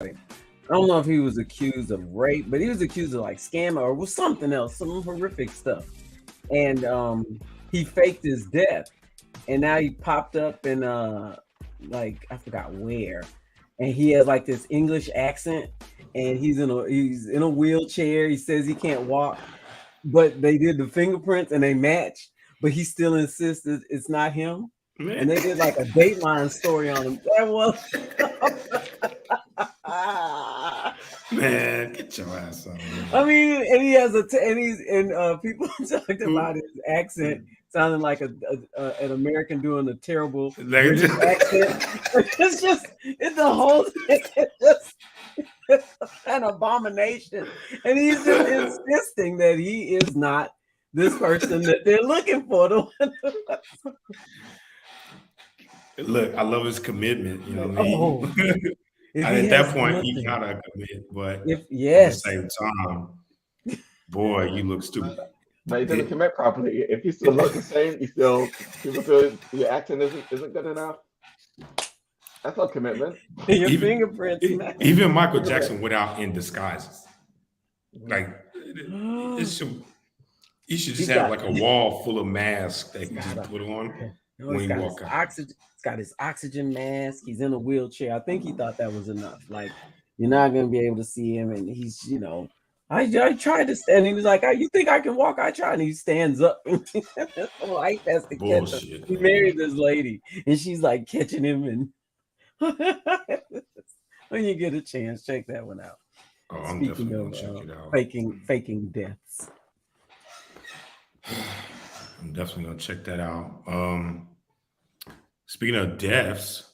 I don't know if he was accused of rape, but he was accused of like scam or was something else, some horrific stuff. And he faked his death, and now he popped up in like I forgot where, and he has like this English accent, and he's in a wheelchair. He says he can't walk, but they did the fingerprints and they match, but he still insists that it's not him. Man. And they did like a Dateline story on him. That was man, get your ass on. I mean, and he has people talked about his accent sounding like an American doing a terrible British accent. It's the whole thing. It's an abomination. And he's just insisting that he is not this person that they're looking for. Look, I love his commitment. You know what I mean? At that point, he gotta commit, but at the same time, boy, you look stupid. But he didn't commit properly. If you still look the same, people feel your acting isn't good enough. That's not commitment. Your fingerprints. Even Michael Jackson went out in disguises. Like you should just have like a wall full of masks that you just put on when you walk out. He's got his oxygen mask. He's in a wheelchair. I think he thought that was enough. Like, you're not going to be able to see him. And he's, I tried to stand. He was like, you think I can walk? I tried. And he stands up. Life has to catch him. He married this lady. And she's like catching him. And when you get a chance, check that one out. Oh, I'm definitely going to check it out. Faking deaths. I'm definitely going to check that out. Speaking of deaths,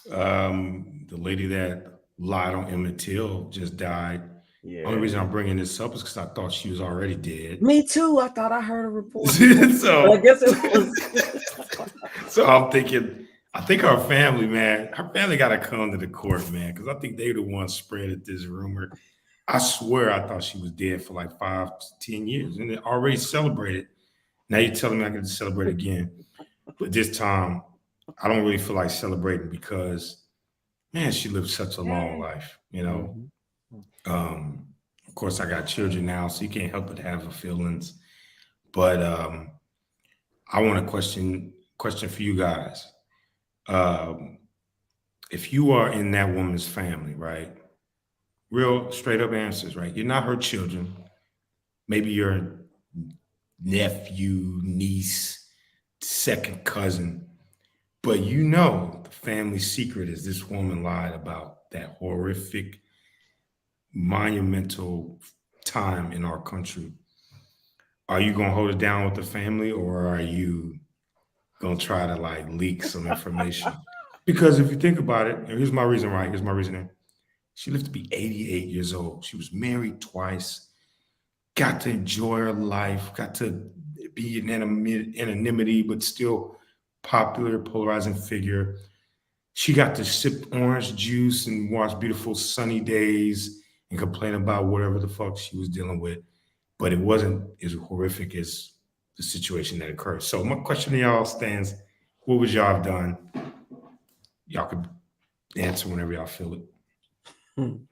the lady that lied on Emmett Till just died. Yeah. Only reason I'm bringing this up is because I thought she was already dead. Me too. I thought I heard a report. So I guess it was. So I'm thinking, I think her family got to come to the court, man, because I think they the ones spreaded this rumor. I swear I thought she was dead for like 5 to 10 years and it already celebrated. Now you're telling me I can celebrate again. But this time, I don't really feel like celebrating because, man, she lived such a long life, Of course, I got children now, so you can't help but have the feelings. But I want a question for you guys. If you are in that woman's family, right? Real straight up answers, right? You're not her children. Maybe your nephew, niece, second cousin, but the family secret is this woman lied about that horrific, monumental time in our country. Are you gonna hold it down with the family, or are you gonna try to like leak some information? Because if you think about it, and here's my reason, right? Here's my reasoning. She lived to be 88 years old. She was married twice, got to enjoy her life, got to be in anonymity, but still popular, polarizing figure. She got to sip orange juice and watch beautiful sunny days and complain about whatever the fuck she was dealing with. But it wasn't as horrific as the situation that occurred. So my question to y'all stands, what would y'all have done? Y'all could answer whenever y'all feel it. I'm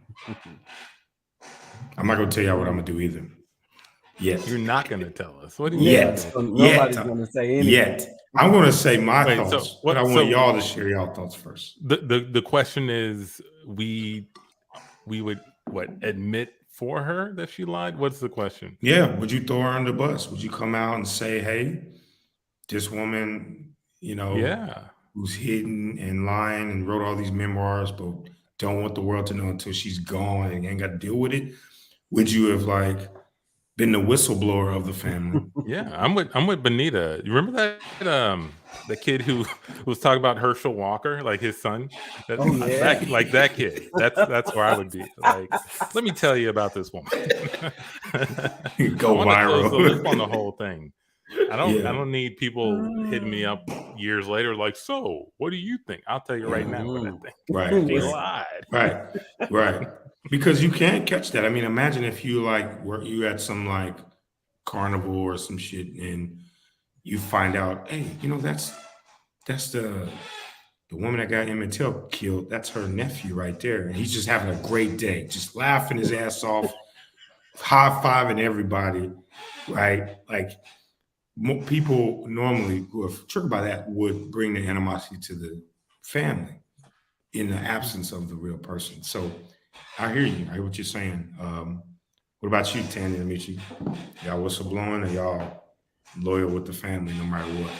not going to tell y'all what I'm going to do either. Yet. You're not going to tell us. What do you mean? Nobody's going to say anything. Yet. I'm going to say my thoughts, but I want y'all to share y'all thoughts first. The question is, we would, admit for her that she lied? What's the question? Yeah. Would you throw her under the bus? Would you come out and say, hey, this woman, who's hidden and lying and wrote all these memoirs, but don't want the world to know until she's gone and ain't got to deal with it? Would you have been the whistleblower of the family? Yeah, I'm with Benita. You remember that the kid who was talking about Herschel Walker, like his son? That kid. That's where I would be. Like, let me tell you about this woman. Go viral. Close the loop on the whole thing. I don't need people hitting me up years later like, so what do you think? I'll tell you right now what I think. Right. They lied. Right. Because you can't catch that. I mean, imagine if you were you at some carnival or some shit and you find out, hey, that's the The woman that got Emmett Till killed, that's her nephew right there. And he's just having a great day, just laughing his ass off, high-fiving everybody, right? Like people normally who are triggered by that would bring the animosity to the family in the absence of the real person. So I hear you. I hear what you're saying. What about you, Tandy and Michi? Y'all whistleblowing, or y'all loyal with the family no matter what?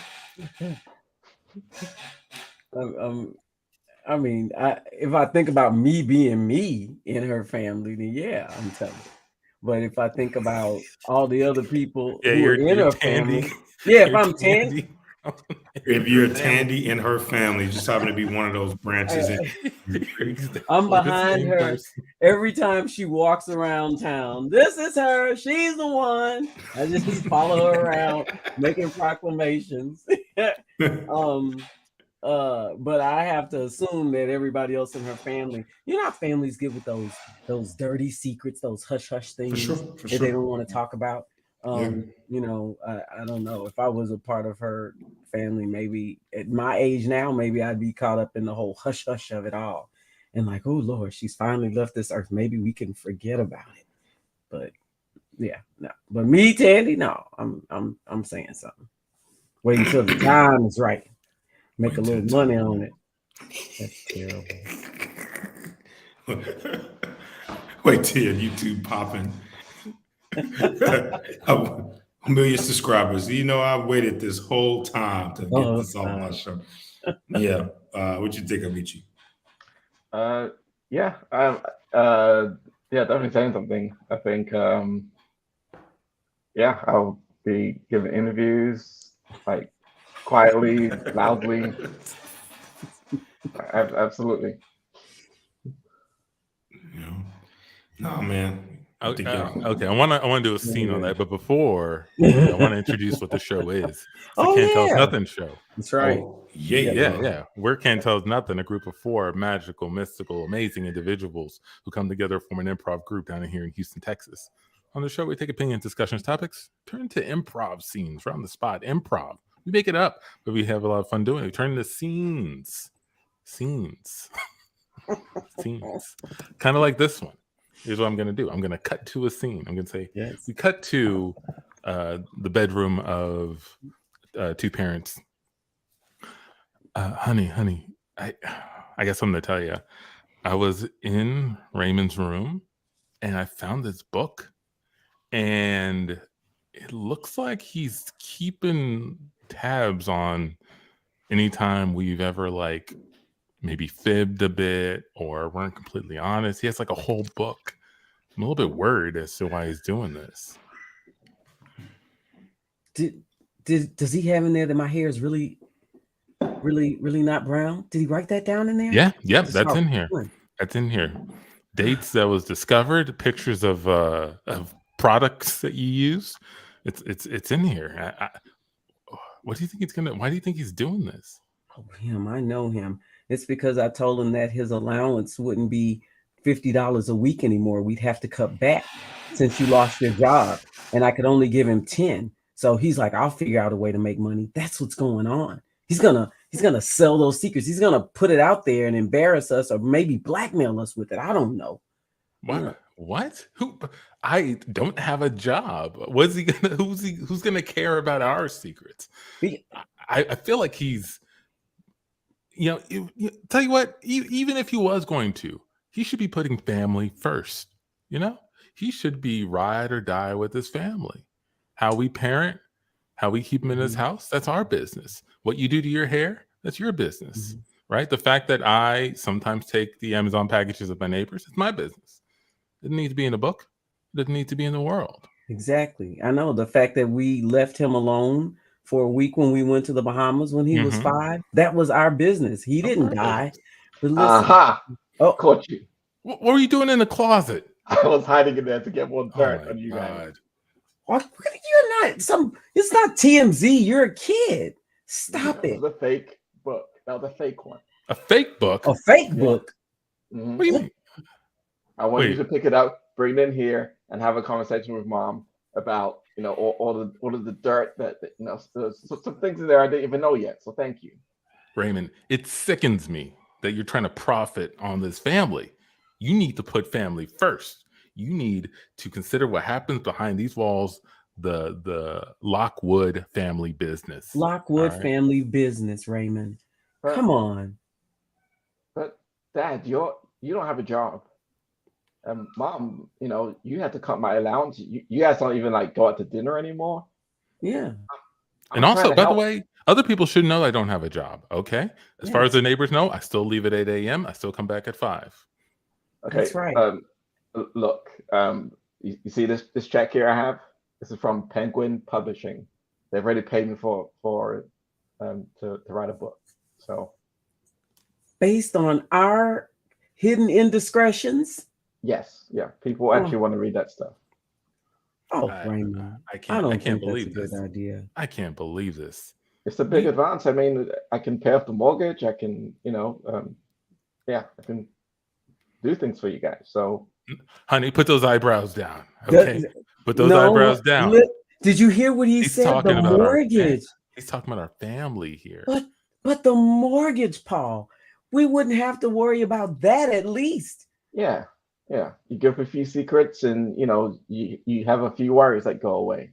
I mean, if I think about me being me in her family, then yeah, I'm telling you. But if I think about all the other people who are in her family, yeah, if I'm Tandy. If you're Tandy in her family, just happen to be one of those branches. I'm behind her every time she walks around town. This is her. She's the one. I just follow her around making proclamations. But I have to assume that everybody else in her family, you know how families get with those dirty secrets, those hush things that they don't want to talk about. You know, I don't know. If I was a part of her family, maybe at my age now, maybe I'd be caught up in the whole hush of it all. And like, oh Lord, she's finally left this earth. Maybe we can forget about it. But yeah, no. But me, Tandy, no, I'm saying something. Wait until the time is right. Make a little money on it. That's terrible. Wait till YouTube popping. 1 million subscribers. You know, I waited this whole time to get this off my show. Yeah. What you think, Amici? Yeah. Definitely saying something. I think I'll be giving interviews like quietly, loudly. Absolutely. No, man. Okay, I want to do a scene on that, but before I want to introduce what the show is. It's the Can't Tell Us Nothing show. That's right. Yeah. We're Can't Tell Us Nothing, a group of 4 magical, mystical, amazing individuals who come together to form an improv group down here in Houston, Texas. On the show, we take opinions, discussions, topics, turn to improv scenes, right on the spot. Improv. We make it up, but we have a lot of fun doing it. We turn into scenes. Scenes. Kind of like this one. Here's what I'm going to do. I'm going to cut to a scene. I'm going to say, we cut to the bedroom of 2 parents. Honey, I guess I'm going to tell you. I was in Raymond's room, and I found this book. And it looks like he's keeping tabs on anytime we've ever, like, maybe fibbed a bit or weren't completely honest. He has like a whole book. I'm a little bit worried as to why he's doing this. Does he have in there that my hair is really not brown? Did he write that down in there? Yeah, yep, that's in here. That's in here. Dates that was discovered, pictures of products that you use. It's in here. What do you think why do you think he's doing this? Oh, him. I know him. It's because I told him that his allowance wouldn't be $50 a week anymore. We'd have to cut back since you lost your job, and I could only give him 10. So he's like, I'll figure out a way to make money. That's what's going on. He's gonna sell those secrets. He's gonna put it out there and embarrass us, or maybe blackmail us with it. I don't know. What? Who? I don't have a job. What's he gonna? Who's gonna care about our secrets? I feel like he's. Tell you what. Even if he was going to, he should be putting family first. He should be ride or die with his family. How we parent, how we keep him in his house, that's our business. What you do to your hair, that's your business, right? The fact that I sometimes take the Amazon packages of my neighbors, it's my business. It doesn't need to be in a book. It doesn't need to be in the world. Exactly. I know the fact that we left him alone for a week when we went to the Bahamas when he was 5, that was our business. He didn't die. But listen, caught you. What were you doing in the closet? I was hiding in there to get more dirt on you guys. You're not it's not TMZ. You're a kid. Stop it. It was a fake book. That was a fake one. A fake book? A fake book? Mm-hmm. What do you mean? I want you to pick it up, bring it in here, and have a conversation with Mom about, all of the dirt that some things in there I didn't even know yet. So thank you. Raymond, it sickens me that you're trying to profit on this family. You need to put family first. You need to consider what happens behind these walls, the Lockwood family business. Lockwood All right? family business, Raymond. But, Come on. but Dad, you don't have a job. Mom, you had to cut my allowance. You guys don't even like go out to dinner anymore. Yeah. And also, by the way, other people should know I don't have a job. Okay. As far as the neighbors know, I still leave at 8 a.m. I still come back at 5. Okay. That's right. Look, you see this check here I have? This is from Penguin Publishing. They've already paid me for to write a book. So based on our hidden indiscretions? Yes. Yeah. People actually want to read that stuff. Oh, Raymond. I can't believe that's a this. good idea. I can't believe this. It's a big advance. I mean, I can pay off the mortgage. I can, I can do things for you guys. So, honey, put those eyebrows down. Okay, put those eyebrows down. Did you hear what he said? The mortgage. He's talking about our family here. But the mortgage, Paul, we wouldn't have to worry about that at least. Yeah. Yeah. You give a few secrets and, you have a few worries that go away.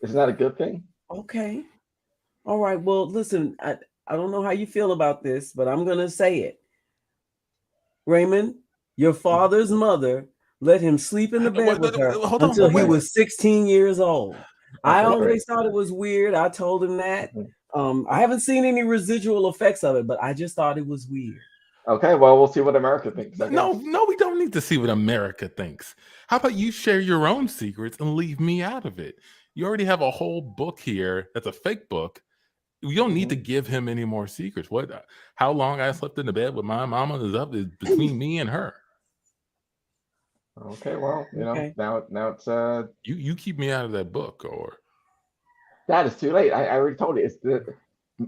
Isn't that a good thing? Okay. All right. Well, listen, I don't know how you feel about this, but I'm going to say it. Raymond, your father's mother let him sleep in the bed with her until he was 16 years old. I always thought it was weird. I told him that. I haven't seen any residual effects of it, but I just thought it was weird. Okay, well, we'll see what America thinks. No, we don't need to see what America thinks. How about you share your own secrets and leave me out of it? You already have a whole book here that's a fake book. You don't need to give him any more secrets. How long I slept in the bed with my mama is between me and her. Okay, well, now it's you keep me out of that book, or that is too late. I already told you it's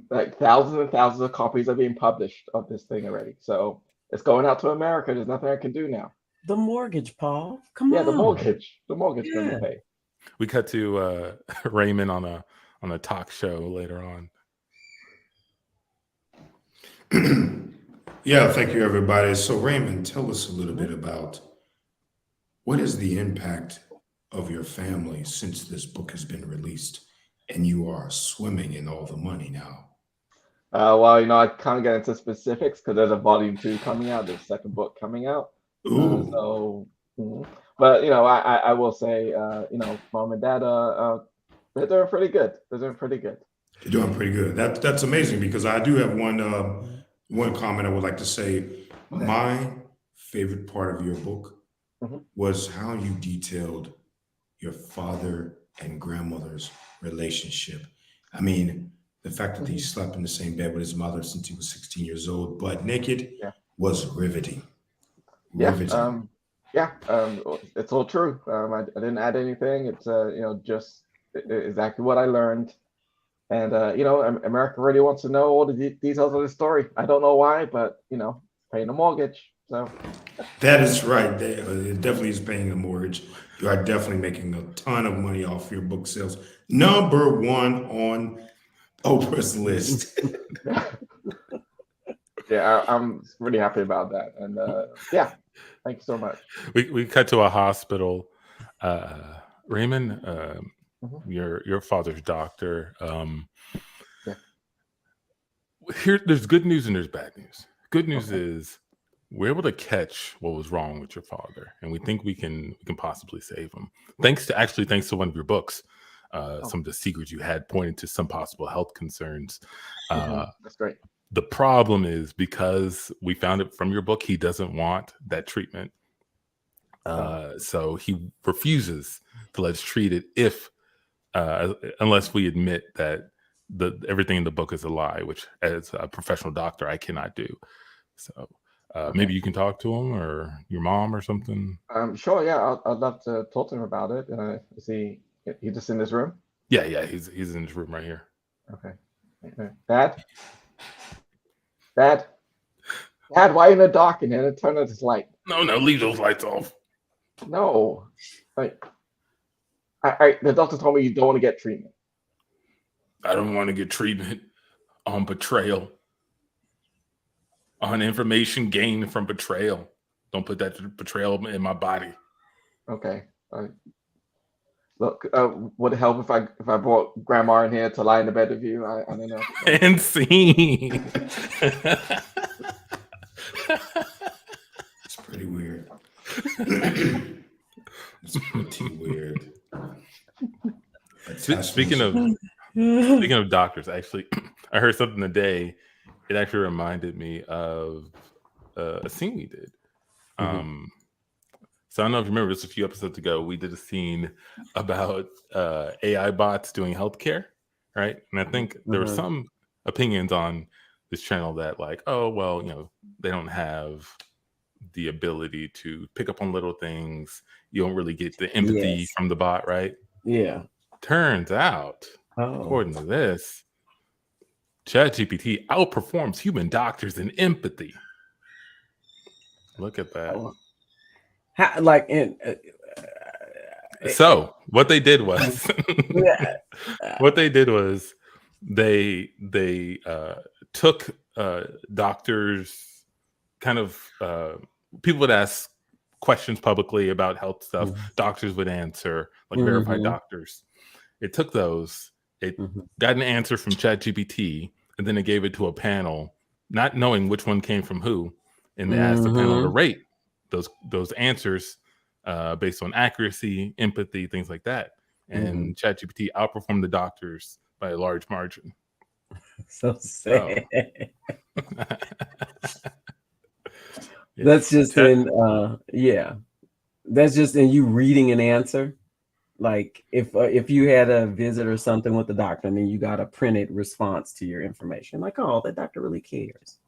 like thousands and thousands of copies are being published of this thing already. So it's going out to America. There's nothing I can do now. The mortgage, Paul. Come on. Yeah, the mortgage going to pay. We cut to Raymond on a talk show later on. Yeah, thank you, everybody. So Raymond, tell us a little bit about what is the impact of your family since this book has been released and you are swimming in all the money now? Well, I can't get into specifics because there's a volume 2 coming out, there's a second book coming out. But I will say, mom and dad, they're doing pretty good. They're doing pretty good. That's amazing, because I do have one comment I would like to say. My favorite part of your book was how you detailed your father and grandmother's relationship. I mean, the fact that he slept in the same bed with his mother since he was 16 years old, butt naked, was riveting. Riveting. It's all true. I didn't add anything. It's just exactly what I learned. And America really wants to know all the details of the story. I don't know why, but paying a mortgage. So that is right. It definitely is paying a mortgage. You are definitely making a ton of money off your book sales. Number 1 on Oprah's list. Yeah, I'm really happy about that. And thank you so much. We cut to a hospital. Raymond, your father's doctor. There's good news and there's bad news. Good news is we're able to catch what was wrong with your father, and we think we can possibly save him. Thanks to one of your books. Some of the secrets you had pointed to some possible health concerns. That's great. The problem is, because we found it from your book, he doesn't want that treatment. So he refuses to let us treat it unless we admit that everything in the book is a lie, which as a professional doctor, I cannot do. So maybe you can talk to him or your mom or something. Sure. Yeah. I'd love to talk to him about it. Is he just in this room? Yeah. He's in this room right here. Okay. Dad, why are you in the dark in here? Turn on this light. No, leave those lights off. No. The doctor told me you don't want to get treatment. I don't want to get treatment on betrayal. on information gained from betrayal. Don't put that betrayal in my body. Okay. Look, would it help if I brought Grandma in here to lie in the bed with you? I don't know. And scene. It's pretty weird. It's pretty weird. Speaking of doctors, actually, I heard something today. It actually reminded me of a scene we did. So I don't know if you remember, just a few episodes ago, we did a scene about AI bots doing healthcare, right? And I think there were some opinions on this channel that like, oh, well, they don't have the ability to pick up on little things. You don't really get the empathy from the bot, right? Yeah. Turns out, according to this, ChatGPT outperforms human doctors in empathy. Look at that. So what they did was, they took doctors, kind of people would ask questions publicly about health stuff. Doctors would answer, like verified doctors. It took those. It got an answer from ChatGPT, and then it gave it to a panel, not knowing which one came from who, and they asked the panel to rate those answers based on accuracy, empathy, things like that. And ChatGPT outperformed the doctors by a large margin. So sad. That's just that's just in you reading an answer. Like if you had a visit or something with the doctor, and then you got a printed response to your information, like, oh, the doctor really cares,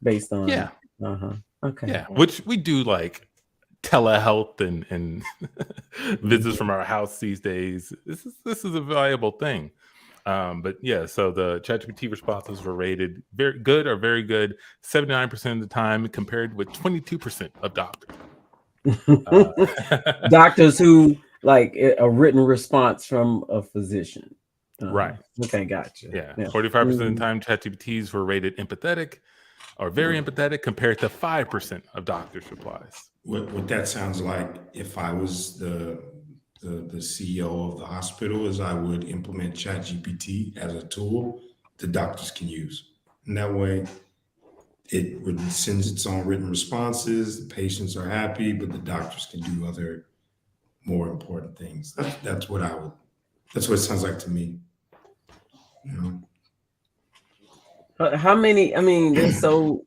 based on okay, which we do, like telehealth and visits from our house these days. This is a valuable thing. But yeah, so the ChatGPT responses were rated very good or very good 79% of the time, compared with 22% of doctors. Doctors who like a written response from a physician. Right. Okay, gotcha. Yeah. 45% of the time, ChatGPTs were rated empathetic or very empathetic, compared to 5% of doctors' replies. What that sounds like, if I was the CEO of the hospital, is I would implement ChatGPT as a tool the doctors can use. And that way it sends its own written responses, the patients are happy, but the doctors can do other more important things. That's what it sounds like to me. How many, I mean, there's so,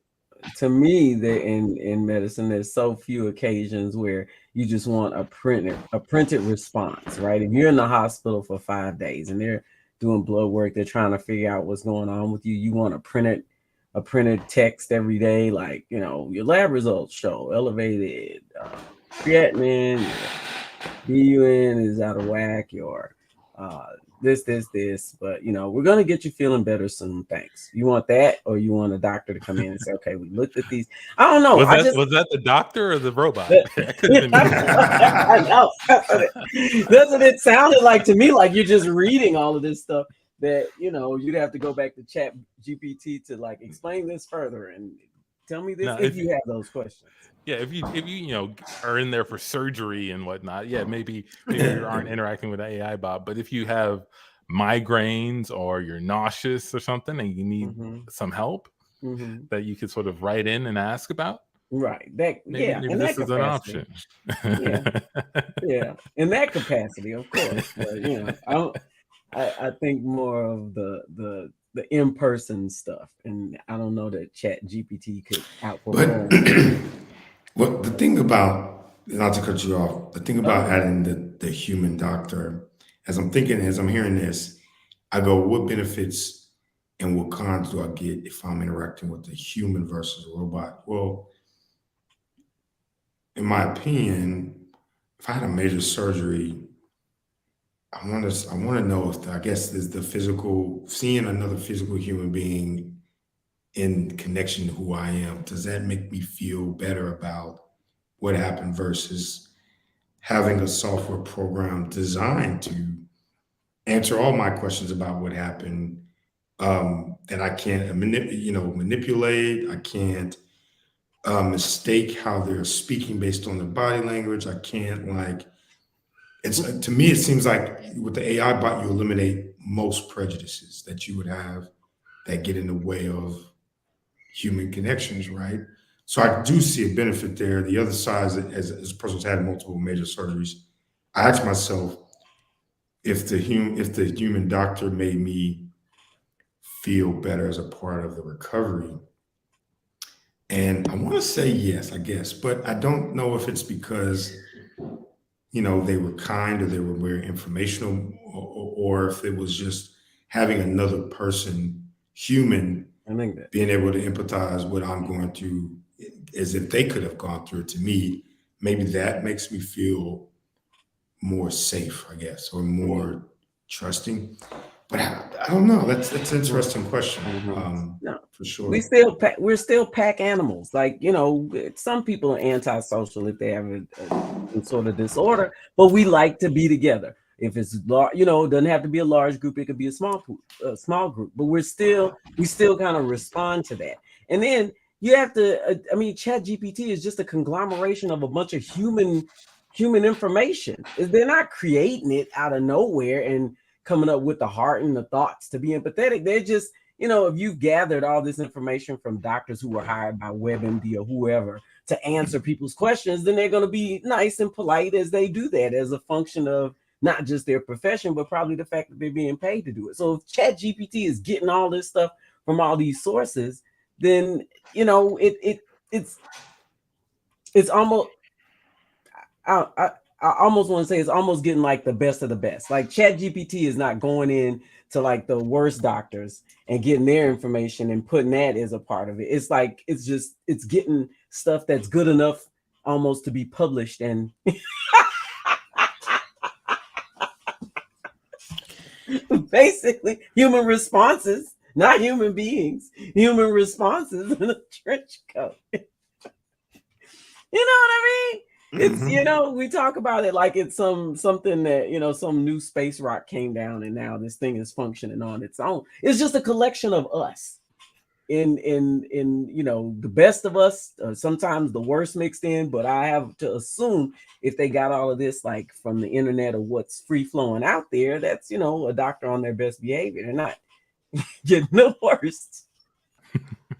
to me, that in medicine, there's so few occasions where you just want a printed response, right? If you're in the hospital for 5 days and they're doing blood work, they're trying to figure out what's going on with you. You want a printed text every day, like, your lab results show elevated creatinine, BUN is out of whack, or this, but we're gonna get you feeling better soon. Thanks. You want that, or you want a doctor to come in and say, okay, we looked at these. I don't know. Was that the doctor or the robot? I know. That's what it sounded like to me. Like you're just reading all of this stuff that you'd have to go back to Chat GPT to like explain this further and tell me this if you have those questions. Yeah, if you are in there for surgery and whatnot, maybe you aren't interacting with an AI bot. But if you have migraines or you're nauseous or something and you need some help, that you could sort of write in and ask about, right? Maybe this is an option. Yeah, in that capacity, of course. But, I think more of the in-person stuff, and I don't know that Chat GPT could outperform. Well, the thing about, not to cut you off, the thing about adding the human doctor, as I'm hearing this, I go, what benefits and what cons do I get if I'm interacting with a human versus a robot? Well, in my opinion, if I had a major surgery, I want to know if there's the physical, seeing another physical human being in connection to who I am, does that make me feel better about what happened versus having a software program designed to answer all my questions about what happened that I can't manipulate. I can't mistake how they're speaking based on their body language. I can't it's to me, it seems like with the AI bot, you eliminate most prejudices that you would have that get in the way of human connections, right? So I do see a benefit there. The other side is that as a person who's had multiple major surgeries, I ask myself if the human doctor made me feel better as a part of the recovery. And I want to say yes, I guess, but I don't know if it's because they were kind or they were very informational, or if it was just having another person, human, I think that. being able to empathize what I'm going through as if they could have gone through it to me. Maybe that makes me feel more safe, I guess, or more trusting. But I don't know. That's an interesting question. No. For sure. We're still pack animals. Like, some people are antisocial if they have some sort of disorder, but we like to be together. If it's large, it doesn't have to be a large group. It could be a small group, but we still kind of respond to that. And then you have to, ChatGPT is just a conglomeration of a bunch of human information. They're not creating it out of nowhere and coming up with the heart and the thoughts to be empathetic. They're just, if you've gathered all this information from doctors who were hired by WebMD or whoever to answer people's questions, then they're going to be nice and polite as they do that, as a function of not just their profession, but probably the fact that they're being paid to do it. So if ChatGPT is getting all this stuff from all these sources, then, it's almost, I almost want to say it's almost getting like the best of the best. Like ChatGPT is not going in to like the worst doctors and getting their information and putting that as a part of it. It's like it's getting stuff that's good enough almost to be published and basically human responses, not human beings, human responses in a trench coat. You know what I mean? It's we talk about it like it's something that some new space rock came down and now this thing is functioning on its own. It's just a collection of us in the best of us, sometimes the worst mixed in, but I have to assume if they got all of this like from the internet or what's free flowing out there, that's a doctor on their best behavior. They're not getting the worst.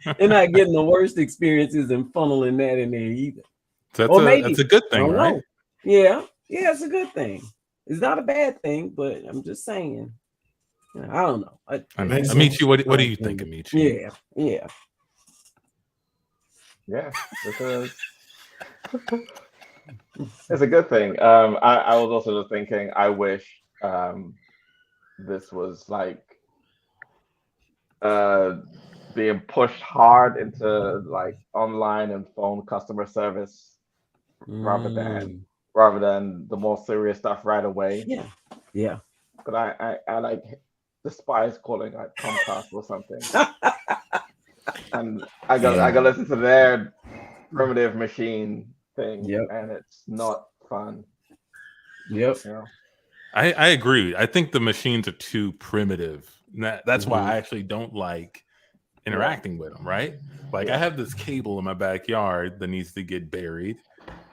They're not getting the worst experiences and funneling that in there either. So that's a good thing, right? Yeah, it's a good thing. It's not a bad thing, but I'm just saying. I don't know. Amici, what do you think, Amici? Yeah. It's a good thing. I was also just thinking, I wish this was like being pushed hard into like online and phone customer service rather than the more serious stuff right away. Yeah. But I like despise calling like Comcast or something. And I got listen to their primitive machine thing, and it's not fun. Yep. I agree. I think the machines are too primitive. That's why I actually don't like interacting with them, right? Like I have this cable in my backyard that needs to get buried,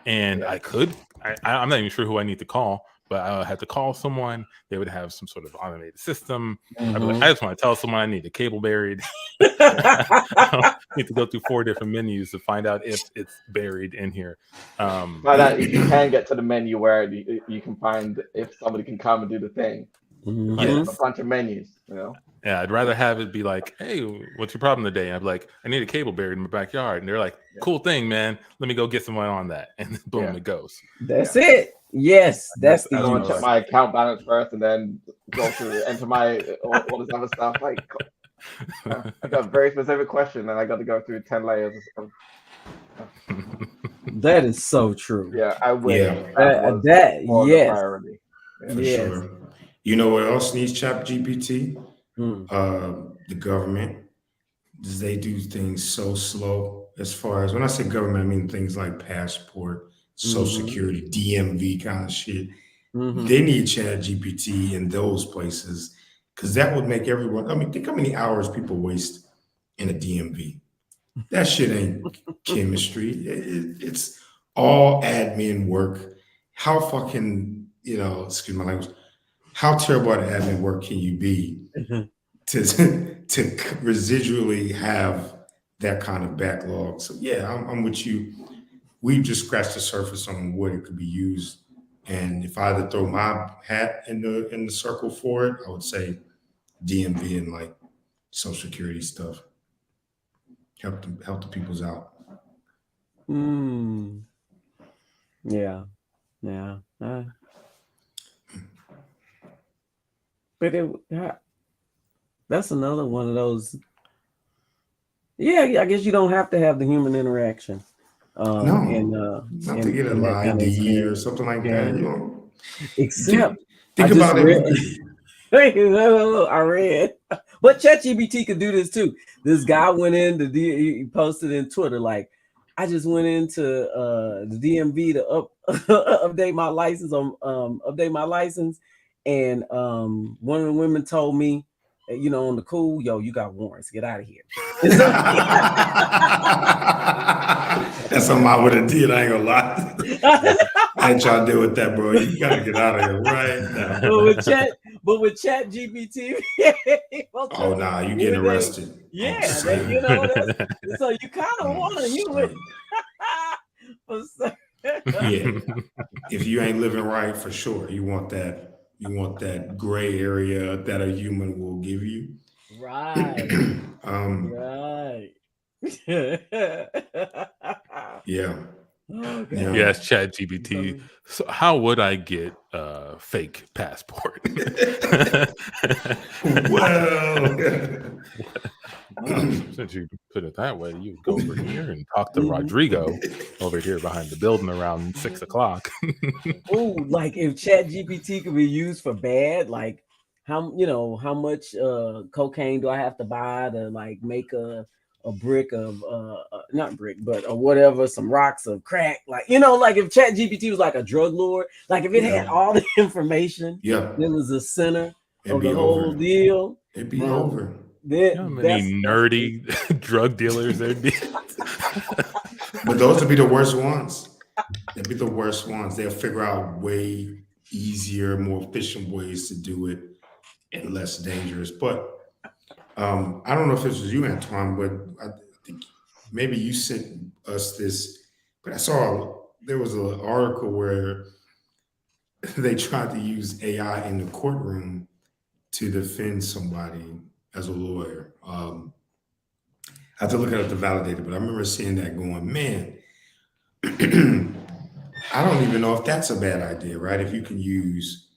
and I'm not even sure who I need to call, but I had to call someone. They would have some sort of automated system. I'd be like, I just want to tell someone I need a cable buried. I need to go through 4 different menus to find out if it's buried in here. But you can get to the menu where you can find if somebody can come and do the thing. A bunch of menus, Yeah, I'd rather have it be like, hey, what's your problem today? I'd be like, I need a cable buried in my backyard. And they're like, cool thing, man. Let me go get someone on that. And then boom, it goes. That's it. Yes, that's the I want to check my account balance first and then go to enter my all this other stuff. Like, I got a very specific question and I got to go through 10 layers of That is so true. Yeah, I wish that was yes. priority. For sure. You know what else needs ChatGPT? The government. They do things so slow. As far as when I say government, I mean things like passport, social security, DMV kind of shit. They need ChatGPT in those places because that would make everyone. I mean, think how many hours people waste in a DMV. That shit ain't chemistry. It's all admin work. How fucking, excuse my language, how terrible at admin work can you be to residually have that kind of backlog? So yeah, I'm with you. We've just scratched the surface on what it could be used. And if I had to throw my hat in the circle for it, I would say DMV and like Social Security stuff. Help the peoples out. Yeah. But that's another one of those. Yeah, I guess you don't have to have the human interaction. Not to get an ID or something like that. You know, except think about it. I read, but ChatGPT could do this too. This guy went in he posted in Twitter like, I just went into the DMV to update my license and one of the women told me, on the cool, yo, you got warrants, get out of here. That's something I would have did. I ain't gonna lie. I ain't trying to deal with that, bro. You gotta get out of here right now. But with ChatGPT, oh nah, you getting arrested. Yeah, so you kind of want to human. Yeah, if you ain't living right, for sure, you want that gray area that a human will give you. Right. Right. Yeah. Okay. Yes, ChatGPT. So how would I get a fake passport? Well, since you put it that way, you go over here and talk to Rodrigo over here behind the building around 6 o'clock. Oh, like if ChatGPT could be used for bad, like how much cocaine do I have to buy to like make a brick of not brick, but or whatever, some rocks of crack, like like if ChatGPT was like a drug lord, like if it had all the information, it was the center of the whole deal, it'd be over. Then how many nerdy drug dealers there'd be. But those would be the worst ones. They'd be the worst ones. They'll figure out way easier, more efficient ways to do it and less dangerous. But I don't know if this was you, Antoine, but I think maybe you sent us this, but I saw there was an article where they tried to use AI in the courtroom to defend somebody as a lawyer. I have to look it up to validate it, but I remember seeing that going, man, I don't even know if that's a bad idea, right? If you can use,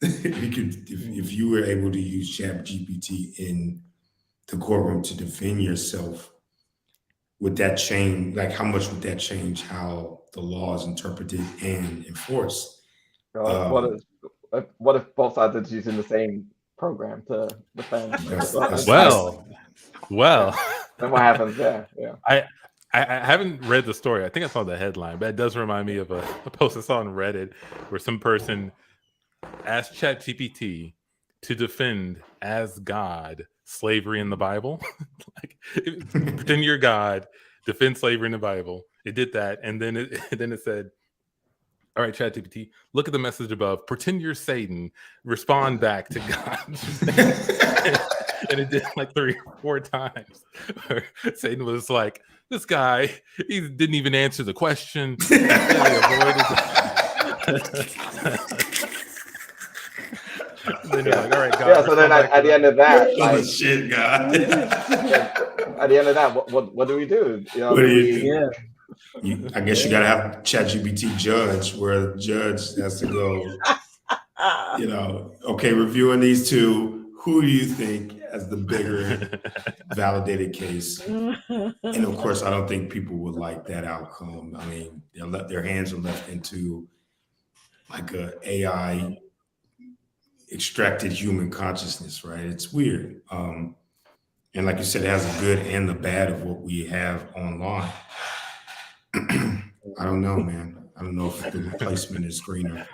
if you were able to use ChatGPT in the courtroom to defend yourself, would that change, like how much would that change how the law is interpreted and enforced? What if both sides are using the same program to defend? Well. Then what happens there? Yeah. I haven't read the story. I think I saw the headline, but it does remind me of a post I saw on Reddit where some person asked ChatGPT to defend as God slavery in the Bible. Like, pretend you're God, defend slavery in the Bible. It did that, and then it said, all right, ChatGPT, look at the message above. Pretend you're Satan. Respond back to God. And it did like 3 or 4 times. Satan was like, this guy, he didn't even answer the question. Really avoided then you're like, all right, God. Yeah, so then at the end of that, like, shit, God. At the end of that, what do we do? What do you do? I guess you gotta have ChatGPT judge, where the judge has to go, okay, reviewing these two, who do you think has the bigger validated case? And of course, I don't think people would like that outcome. I mean, their hands are left into like a AI extracted human consciousness, right? It's weird. And like you said, it has the good and the bad of what we have online. I don't know, man. I don't know if the replacement is greener.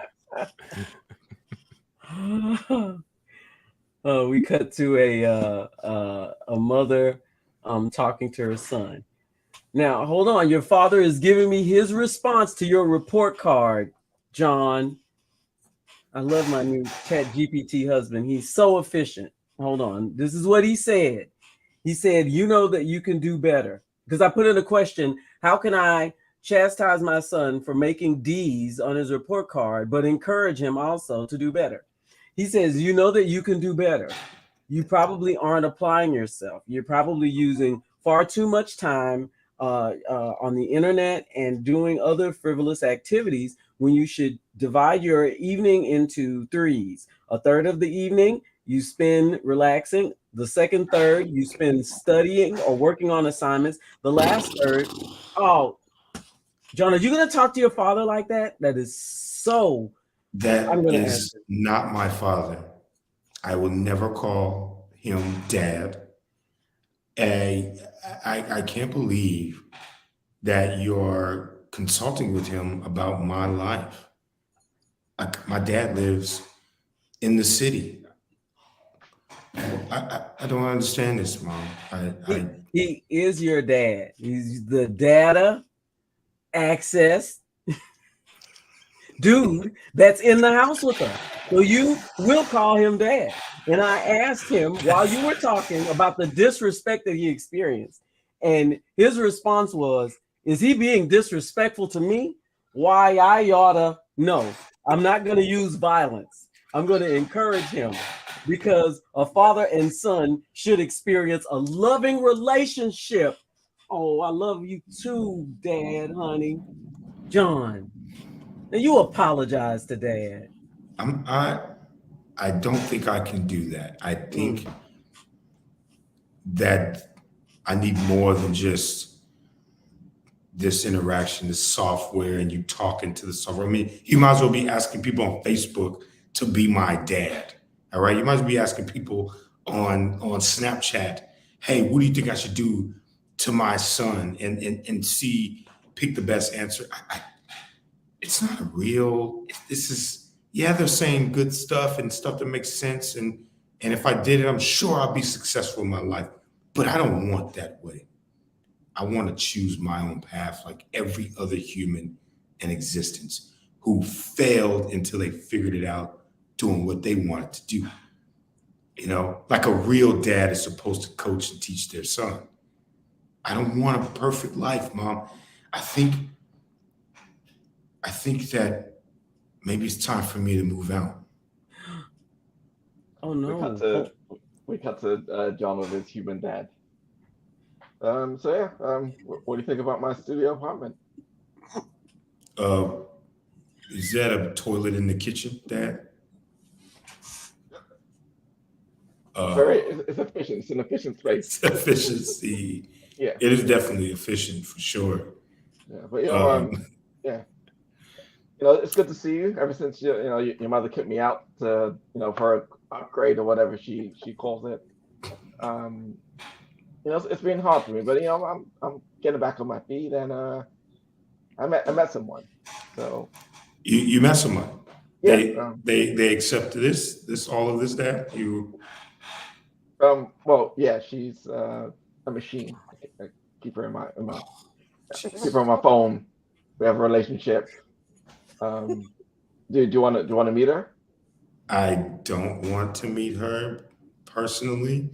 We cut to a mother talking to her son. Now, hold on. Your father is giving me his response to your report card, John. I love my new Chat GPT husband. He's so efficient. Hold on. This is what he said. He said, you know that you can do better. Because I put in a question, how can I chastise my son for making D's on his report card, but encourage him also to do better? He says, you know that you can do better. You probably aren't applying yourself. You're probably using far too much time on the internet and doing other frivolous activities when you should divide your evening into threes. A third of the evening you spend relaxing. The second third you spend studying or working on assignments. The last third, oh, John, are you going to talk to your father like that? That is so. I'm That going to is answer. not my father. I will never call him dad. I can't believe that you're consulting with him about my life. My dad lives in the city. I don't understand this, Mom. He is your dad. He's the data access dude that's in the house with us. So you will call him dad. And I asked him while you were talking about the disrespect that he experienced. And his response was, is he being disrespectful to me? Why I oughta no. I'm not going to use violence. I'm going to encourage him because a father and son should experience a loving relationship. Oh, I love you too, Dad, honey. John, now you apologize to Dad. I don't think I can do that. I think that I need more than just this interaction, this software, and you talking to the software. I mean, you might as well be asking people on Facebook to be my dad. All right. You might as well be asking people on Snapchat, hey, what do you think I should do to my son? And see, pick the best answer. It's not a real, this is, yeah, they're saying good stuff and stuff that makes sense. And if I did it, I'm sure I'll be successful in my life. But I don't want that way. I want to choose my own path like every other human in existence who failed until they figured it out doing what they wanted to do. You know, like a real dad is supposed to coach and teach their son. I don't want a perfect life, Mom. I think that maybe it's time for me to move out. Oh no. We cut to John with his human dad. What do you think about my studio apartment? Is that a toilet in the kitchen, Dad? It's efficient. It's an efficient space. Efficiency. Yeah. It is definitely efficient for sure. Yeah, but yeah. It's good to see you. Ever since your mother kicked me out to for an upgrade or whatever she calls it. It's been hard for me, but I'm getting back on my feet, and I met someone. So you met someone. Yeah. They accepted all of this, Dad. You. Well, yeah, she's a machine. I keep her keep her on my phone. We have a relationship. Do you want to meet her? I don't want to meet her personally.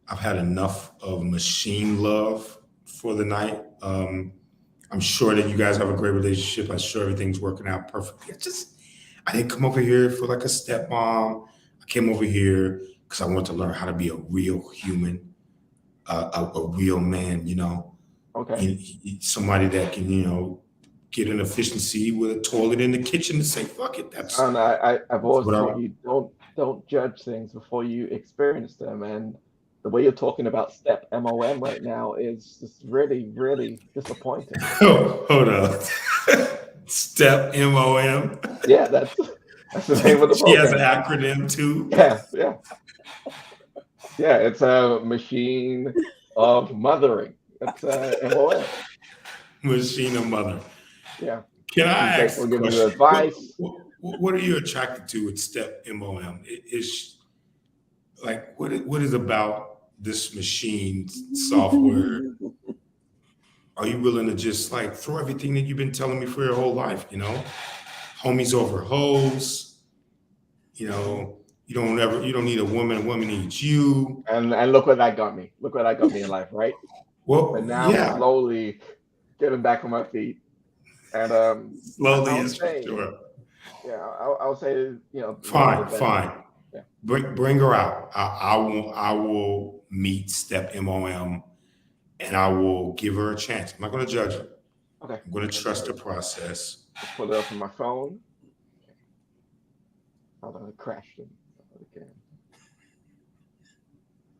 I've had enough of machine love for the night. I'm sure that you guys have a great relationship. I'm sure everything's working out perfectly. I didn't come over here for like a stepmom. I came over here because I want to learn how to be a real human, a real man, Okay. Somebody that can, get an efficiency with a toilet in the kitchen and say, fuck it. I've always told you don't judge things before you experience them. And the way you're talking about step MOM right now is just really, really disappointing. Oh, hold on. Step MOM. Yeah, that's the name of the program. She has an acronym too. Yeah, it's a machine of mothering. That's MOM. Machine of mother. Yeah. Can I ask a question? Advice. What are you attracted to with step MOM? like what is about this machine software? Are you willing to just like throw everything that you've been telling me for your whole life? You know, homies over hoes. You know, you don't need a woman needs you. And look where that got me. Look where that got me in life, right? Well, But now I'm slowly getting back on my feet. And slowly I would is for say, sure. yeah, I would say, you know, Fine. Yeah. Bring her out. I will meet Step MOM, and I will give her a chance. I'm not going to judge her. Okay. I'm going to trust the process. Just pull it up on my phone. Hold on, it crashed it again.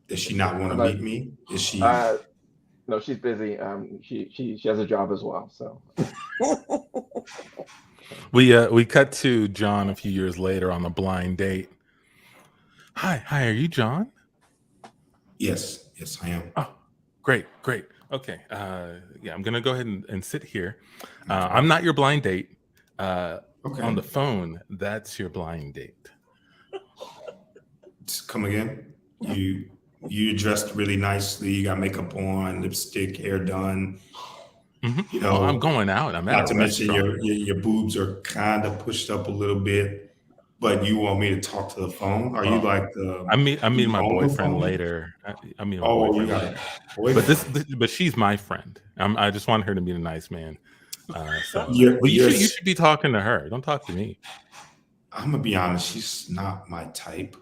Does she not want to meet me? Is she? No, she's busy. She has a job as well. So we cut to John a few years later on the blind date. Hi, are you John? Yes, I am. Oh, great. Okay, yeah, I'm gonna go ahead and sit here. I'm not your blind date. Okay. On the phone, that's your blind date. Come again. You dressed really nicely. You got makeup on, lipstick, hair done. Mm-hmm. You know, I'm going out. I'm at a restaurant. Not to mention your boobs are kind of pushed up a little bit. But you want me to talk to the phone? Are you like the? I meet my boyfriend later. I meet my boyfriend later. But she's my friend. I just want her to meet a nice man. So you should be talking to her. Don't talk to me. I'm gonna be honest. She's not my type.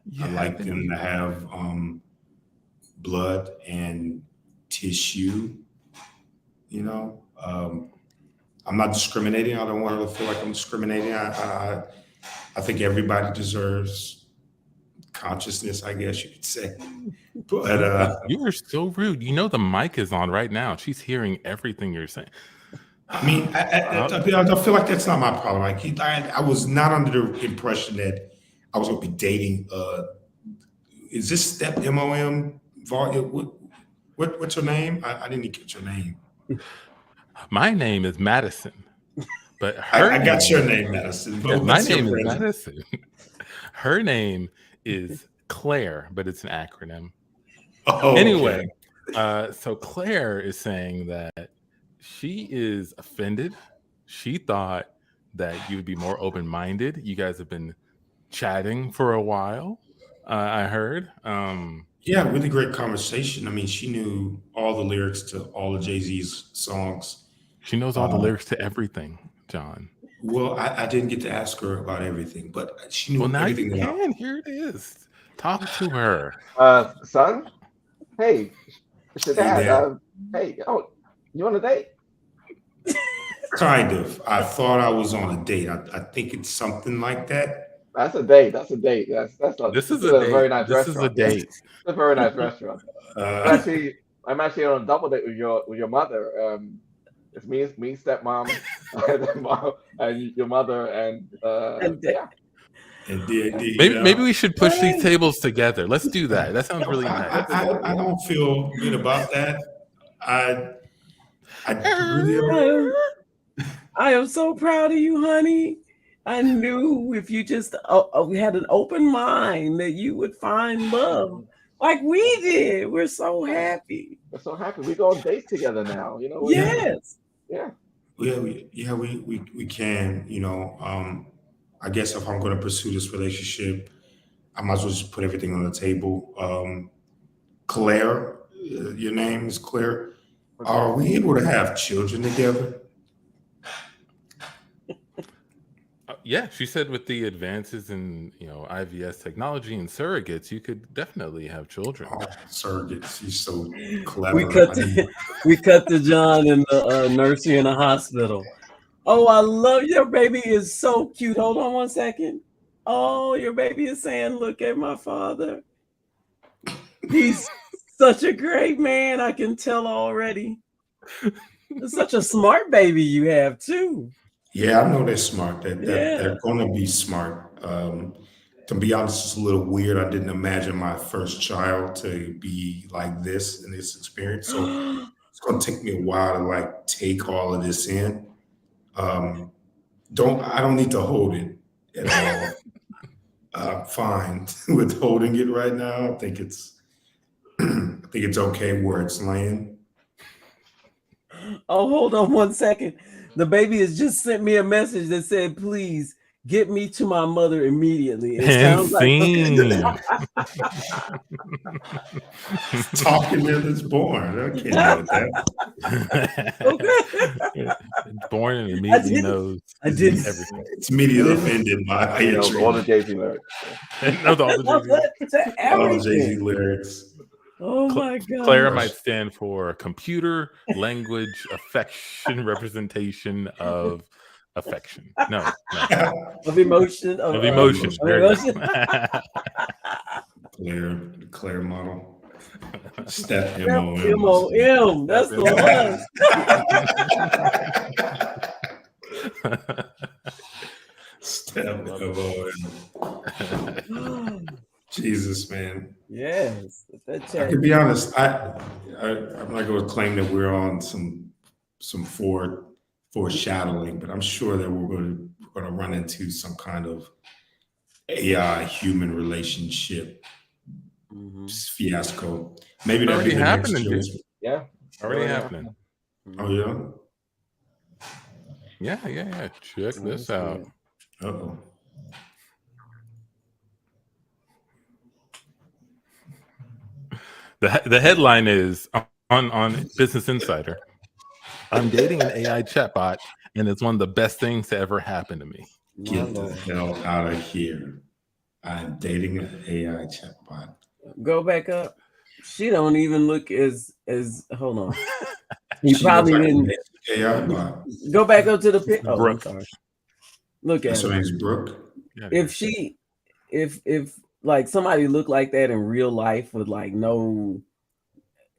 Yeah, I like them to have blood and tissue. You know, I'm not discriminating. I don't want her to feel like I'm discriminating. I think everybody deserves consciousness, I guess you could say. But you are so rude. You know the mic is on right now. She's hearing everything you're saying. I mean, I feel like that's not my problem. Like I was not under the impression that I was going to be dating. Is this Step MOM? What's her name? I didn't catch her name. My name is Madison, but I got your name, Madison. But my name is Madison. Her name is Claire, but it's an acronym. Oh, anyway, so Claire is saying that she is offended. She thought that you would be more open-minded. You guys have been chatting for a while. I heard. Yeah, really great conversation. I mean, she knew all the lyrics to all of Jay-Z's songs. She knows all the lyrics to everything, John. Well, I didn't get to ask her about everything, but she knew everything. Well, now you can. Here it is. Talk to her. Son? Hey, it's your dad. Hey, you on a date? Kind of. I thought I was on a date. I think it's something like that. That's a date. This is a very nice restaurant. This is a date. It's a very nice restaurant. I'm actually on a double date with your mother. It's me, stepmom, and your mother, and yeah. Maybe we should push these tables together. Let's do that. That sounds really nice. I don't feel good about that. I really. I am so proud of you, honey. I knew if you just had an open mind that you would find love like we did. We're so happy. We're so happy. We go on dates together now. You know. Yes. Yeah. We can. You know. I guess if I'm going to pursue this relationship, I might as well just put everything on the table. Claire, your name is Claire. Are we able to have children together? Yeah, she said with the advances in IVS technology and surrogates, you could definitely have children. Oh, surrogates, she's so clever. We cut to John in the nursery in the hospital. Oh, I love your baby is so cute. Hold on one second. Oh, your baby is saying, "Look at my father. He's such a great man. I can tell already. It's such a smart baby you have too." Yeah, I know they're smart. They're going to be smart. To be honest, it's a little weird. I didn't imagine my first child to be like this in this experience. So it's going to take me a while to like take all of this in. I don't need to hold it at all. fine with holding it right now. I think it's okay where it's laying. Oh, hold on 1 second. The baby has just sent me a message that said, "Please get me to my mother immediately." It sounds like talking till it's born. I can't deal with that. It's born and immediately knows. I did everything. It's immediately offended by You know, all the Jay-Z lyrics. Knows all the Jay-Z. All the Jay-Z lyrics. Oh my God. Clara might stand for computer language affection representation of affection. No. Of emotion. Of emotion. Claire model. Step M-O-M. M-O-M. That's the one. Step M-O-M. Jesus, man. Yes. I can be honest. I'm not going to claim that we're on some foreshadowing, but I'm sure that we're going to run into some kind of AI human relationship fiasco. Maybe that'll be the next show. Yeah, already happening. Oh yeah. Yeah. Check this out. Uh-oh. The headline is on Business Insider. I'm dating an AI chatbot, and it's one of the best things to ever happen to me. Get the hell out of here! I'm dating an AI chatbot. Go back up. She don't even look as. Hold on. He probably didn't. AI bot. Go back up to the pic. Oh, Brooke. I'm sorry. Look at So her. name's Brooke. If like somebody looked like that in real life with like no,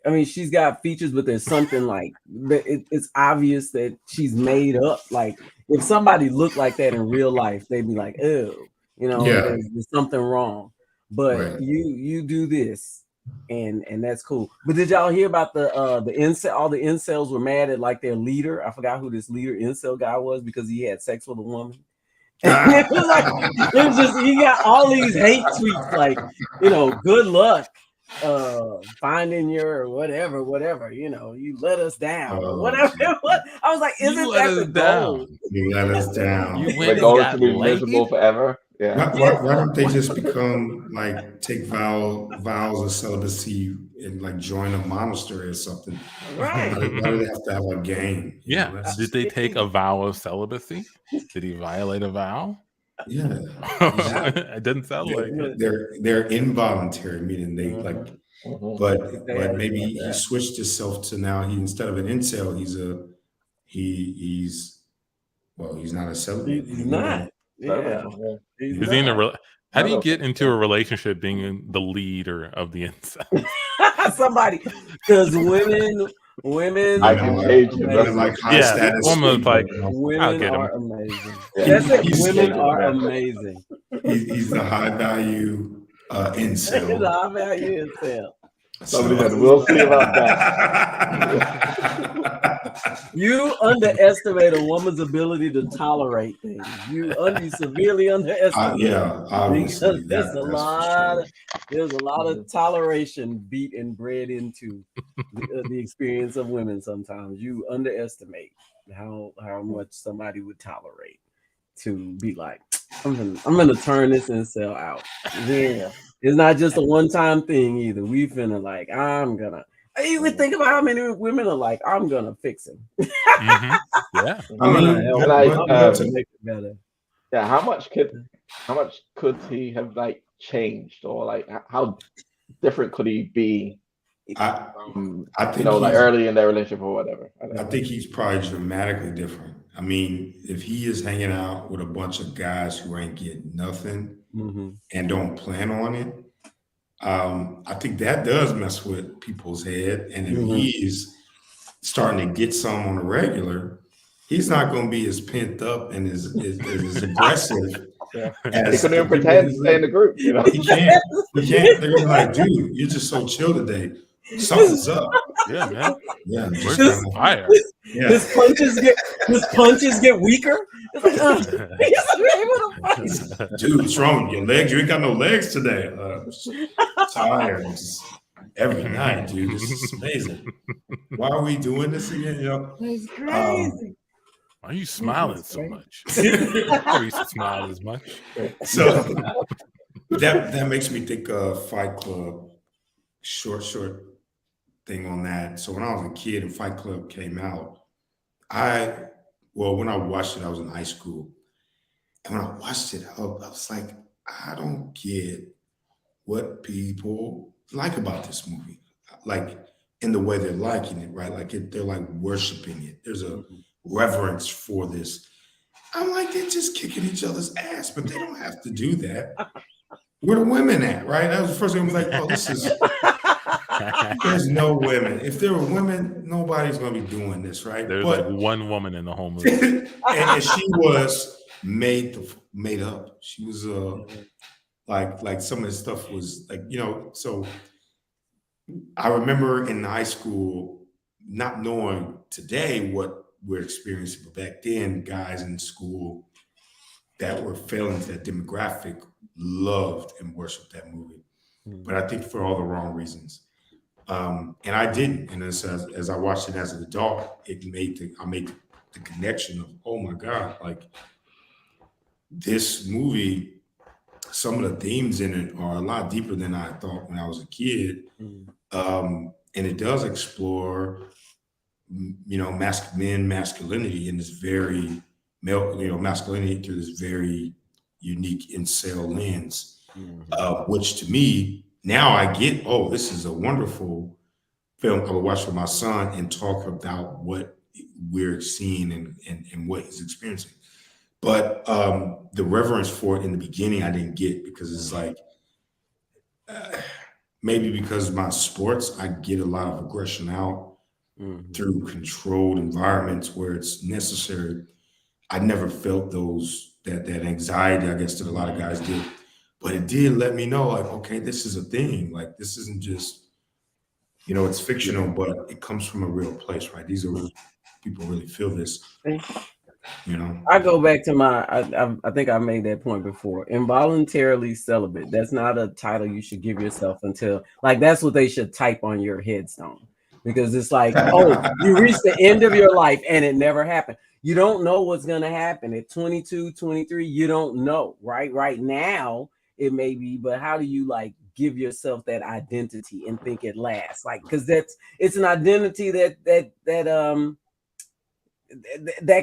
I mean, she's got features, but there's something like it's obvious that she's made up. Like if somebody looked like that in real life, they'd be like, "Oh, there's something wrong." But you do this, and that's cool. But did y'all hear about the incel? All the incels were mad at like their leader. I forgot who this leader incel guy was because he had sex with a woman. It was just he got all these hate tweets like, good luck finding your whatever, you let us down or whatever. I was like, isn't that the goal? You let us down. The goal is to be miserable forever. Yeah. Why don't they just become like take vows of celibacy and like join a monastery or something? Right. Why do they have to have a game? Yeah. Did they take a vow of celibacy? Did he violate a vow? Yeah. It doesn't sound like it. They're involuntary, meaning they like. But maybe he switched himself to now. He instead of an incel, he's not a celibate. He's not. Yeah. Is he in how do you get into a relationship being the leader of the incel? Somebody, because women I can change it. Like high status. Women like women are amazing. That's it. Women are amazing. He's the high value incel. He's a high value incel. Somebody said, "We'll see about that." You underestimate a woman's ability to tolerate things. You severely underestimate. Obviously. There's a lot of toleration beat and bred into the experience of women. Sometimes you underestimate how much somebody would tolerate to be like, I'm gonna turn this incel out. Yeah, it's not just a one-time thing either. We finna like, you would think about how many women are like, I'm gonna fix him. Yeah, I'm gonna help to make it better. Yeah, how much could he have like changed, or like how different could he be? I think like early in their relationship or whatever. I think he's probably dramatically different. I mean, if he is hanging out with a bunch of guys who ain't getting nothing and don't plan on it, I think that does mess with people's head. And if he's starting to get some on a regular, he's not going to be as pent up and as aggressive. Yeah. He couldn't even pretend to stay in the group. He can't. They're going to be like, dude, you're just so chill today. Something's up. Yeah, man. Yeah, Where's just the fire? yeah. His punches get weaker. It's like, he's able to fight. Dude, what's wrong with your legs? You ain't got no legs today. Tired just every night, dude. This is amazing. Why are we doing this again? You know, It's crazy. Why are you smiling so Right. much? I used to smile as much. so that makes me think of Fight Club. Short thing on that. So when I was a kid and Fight Club came out, when I watched it, I was in high school. And when I watched it, I was like, I don't get what people like about this movie. Like in the way they're liking it, right? Like they're like worshiping it. There's a reverence for this. I'm like, they're just kicking each other's ass, but they don't have to do that. Where the women at, right? That was the first thing I was like, oh, this is, there's no women. If there were women, nobody's going to be doing this, right? There's but, like one woman in the whole movie. and she was made up. She was like some of the stuff was like, you know, so I remember in high school not knowing today what we're experiencing, but back then, guys in school that were failing to that demographic loved and worshiped that movie. But I think for all the wrong reasons. And I didn't. And as I watched it as an adult, I made the connection of, oh my God, like this movie, some of the themes in it are a lot deeper than I thought when I was a kid. And it does explore, you know, masculinity in this very male, you know, masculinity through this very unique incel lens, which to me, now I get, oh, this is a wonderful film. I would watch with my son and talk about what we're seeing and what he's experiencing. But the reverence for it in the beginning, I didn't get because it's like, maybe because of my sports, I get a lot of aggression out through controlled environments where it's necessary. I never felt that anxiety, I guess, that a lot of guys did. But it did let me know, like, okay, this is a thing. Like, this isn't just, you know, it's fictional, but it comes from a real place, right? These are people really feel this. You know, I go back to I think I made that point before. Involuntarily celibate. That's not a title you should give yourself until, like, that's what they should type on your headstone, because it's like, oh, you reached the end of your life and it never happened. You don't know what's going to happen at 22, 23. You don't know, right? Right now it may be, but how do you like give yourself that identity and think it lasts? Like, because it's an identity that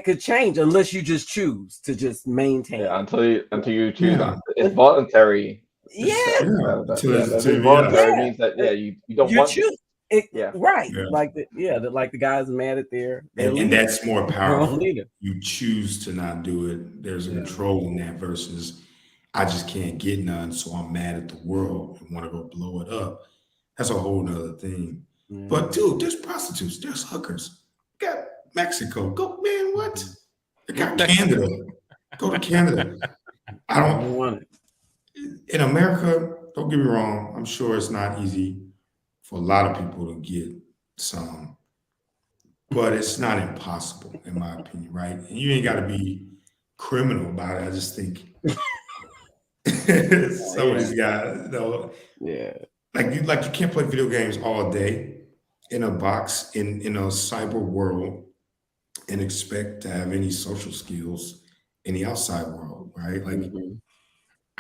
could change unless you just choose to just maintain. Yeah, until you choose not. It's voluntary. Yeah. Voluntary means that you don't want choose it. Yeah. Right. Yeah. Like the guys mad at their and that's more powerful. leader. You choose to not do it. There's a control in that versus I just can't get none, so I'm mad at the world and want to go blow it up. That's a whole nother thing. Yeah. But dude, there's prostitutes, there's hookers. You got Mexico. Go, man, what? I got Canada. Go to Canada. I don't want it. In America, don't get me wrong, I'm sure it's not easy for a lot of people to get some, but it's not impossible, in my opinion, right? And you ain't got to be criminal about it. I just think some of these guys, you know, like you can't play video games all day in a box in a cyber world and expect to have any social skills in the outside world, right? Like,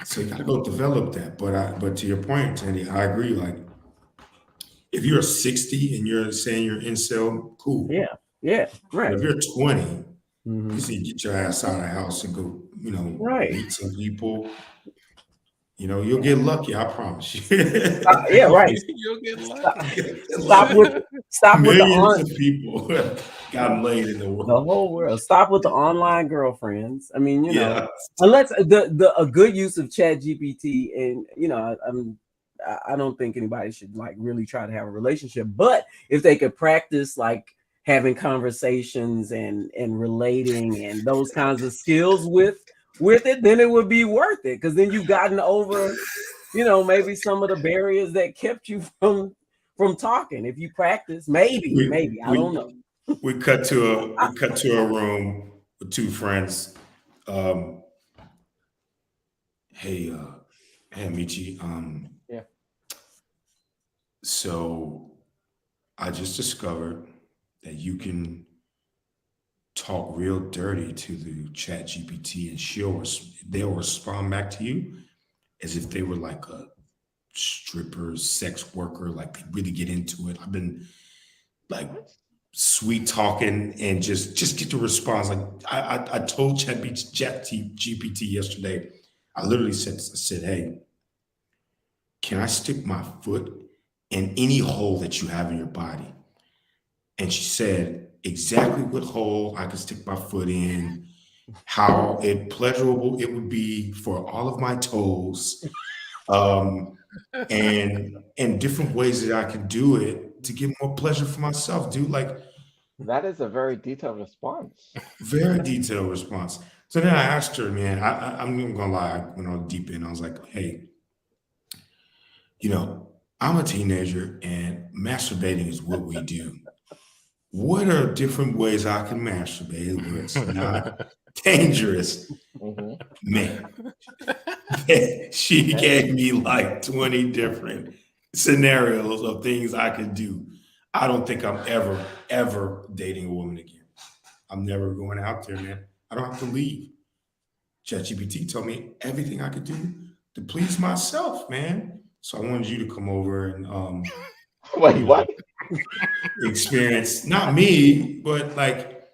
so you gotta go develop that. But to your point, Tandy, I agree. Like, if you're 60 and you're saying you're incel, cool. Yeah, right. But if you're 20, you need to get your ass out of the house and go, you know, meet some people. You know, you'll get lucky, I promise you. Right. You'll get lucky. Stop with millions of people got laid in the world. The whole world. Stop with the online girlfriends. I mean, you know, unless a good use of ChatGPT, and you know, I don't think anybody should like really try to have a relationship, but if they could practice like having conversations and relating and those kinds of skills with it, then it would be worth it, because then you've gotten over, you know, maybe some of the barriers that kept you from talking. If you practice, maybe I don't know. We cut to a room with two friends. Hey, Michi. Yeah. So I just discovered that you can talk real dirty to the Chat GPT, and they'll respond back to you as if they were like a stripper, sex worker, like they really get into it. I've been like sweet talking and just get the response. Like I told Chat GPT yesterday, I literally said, hey, can I stick my foot in any hole that you have in your body? And she said exactly what hole I could stick my foot in, how pleasurable it would be for all of my toes, and different ways that I can do it to get more pleasure for myself, dude. Like, That is a very detailed response. very detailed response. So then I asked her, man, I'm not gonna lie, I went on deep end. I was like, hey, I'm a teenager and masturbating is what we do. What are different ways I can masturbate where it's not dangerous? Mm-hmm. Man, she gave me like 20 different scenarios of things I could do. I don't think I'm ever dating a woman again. I'm never going out there, man. I don't have to leave. ChatGPT told me everything I could do to please myself, man. So I wanted you to come over and Wait, what? experience, not me, but like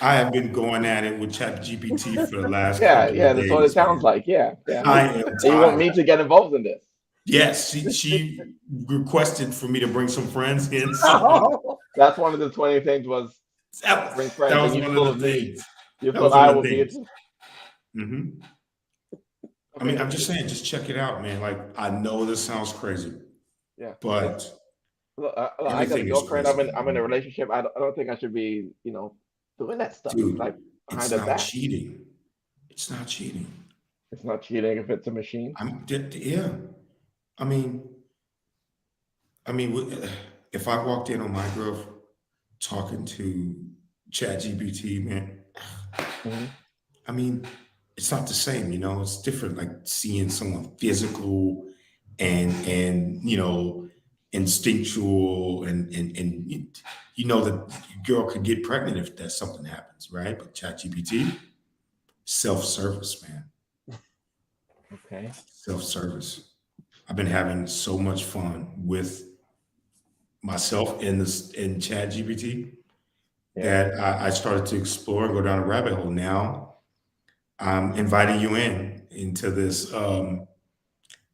I have been going at it with ChatGPT for the last Yeah, couple yeah, of that's what it days, sounds man. like. Yeah, yeah. I am And you want me tired. to get involved in this? Yes, she requested for me to bring some friends in. So That's one of the 20 things was that, bring that friends, and was you one thought of of the me. things. You That thought was one I of would the be things. interested. hmm I Okay, mean, I'm just saying, just check it out, man. Like, I know this sounds crazy, yeah. but Look, I got a everything is girlfriend. I'm crazy, in a relationship. I don't think I should be, doing that stuff dude. like behind It's her not back. cheating. It's not cheating. It's not cheating if it's a machine. Yeah. I mean, if I walked in on my girl talking to ChatGPT, man, Hmm. I mean, it's not the same, it's different, like seeing someone physical and instinctual and that your girl could get pregnant if that something happens, right? But ChatGPT, self-service, man. Okay. Self-service. I've been having so much fun with myself in ChatGPT Yeah. that I started to explore and go down a rabbit hole. Now I'm inviting you into this.